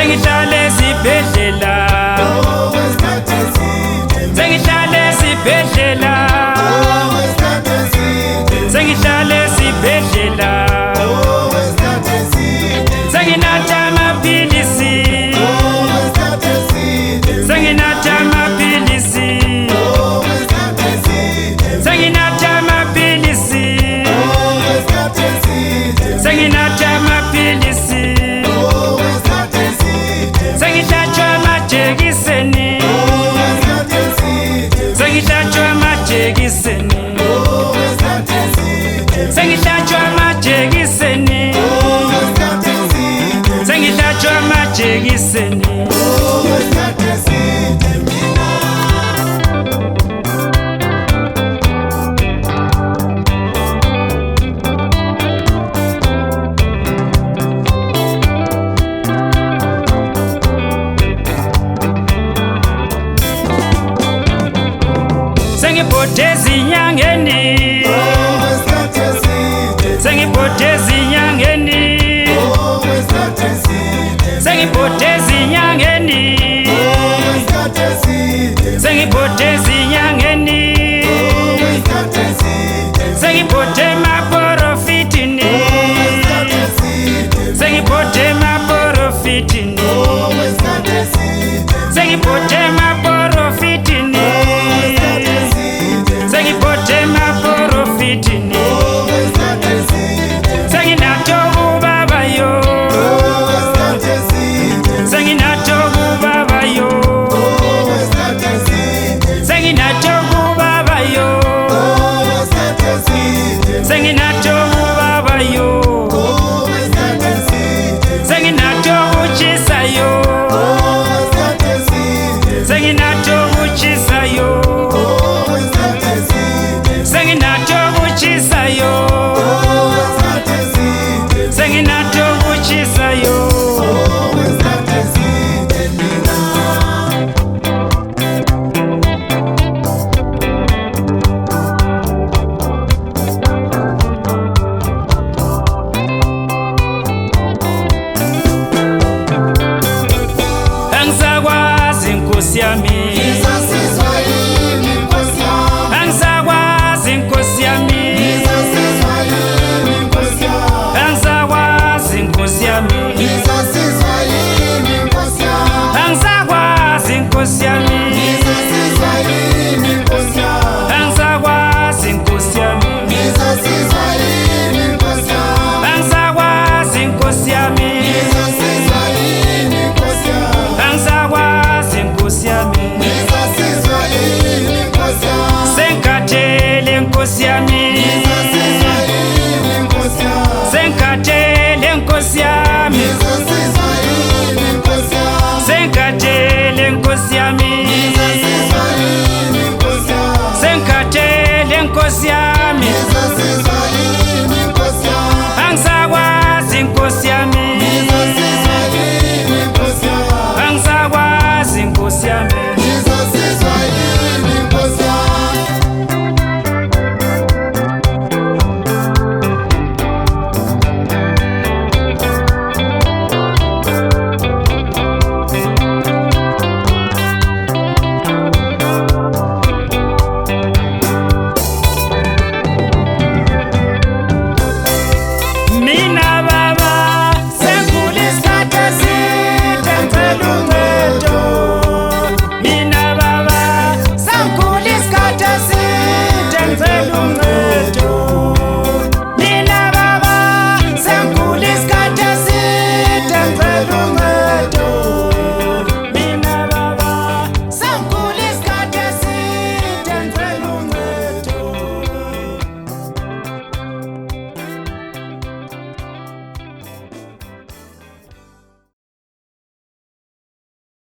sengihlale esibhedlela sengihlale esibhedlela sengihlale esibhedlela senginatha amaphilisi senginatha amaphilisi senginatha amaphilisi senginatha amaphilisi sengihlatshwa amajekiseni sengihlatshwa amajekiseni sengihlatshwa amajekiseni sengihlatshwa amajekiseni sengiphotheza inyangeni sengiphotheza inyangeni sengiphotheza inyangeni sengiphotheza inyangeni sengiphothe emaprofitini sengiphothe emaprofitini sengiphothe emaprofitini sengiphothe emaprofitini senginatho kubabayo senginatho kubabayo senginatho kubabayo senginatho kubabayo senginatho kuchisayo senginatho kuchisayo senginatho kuchisayo senginatho kuchisayo angisakwazi Nkosi yami angisakwazi Nkosi yami angisakwazi Nkosi yami angisakwazi Nkosi yami angisakwazi Nkosi yami angisakwazi Nkosi yami angisakwazi Nkosi yami senkhathele Nkosi yami senkhathele Nkosi yami senkhathele Nkosi yami senkhathele Nkosi yami angisakwazi Nkosi yami angisakwazi Nkosi yami mina baba sengikhule isikhathi eside ngicela uncedo mina baba sengikhule isikhathi eside ngicela uncedo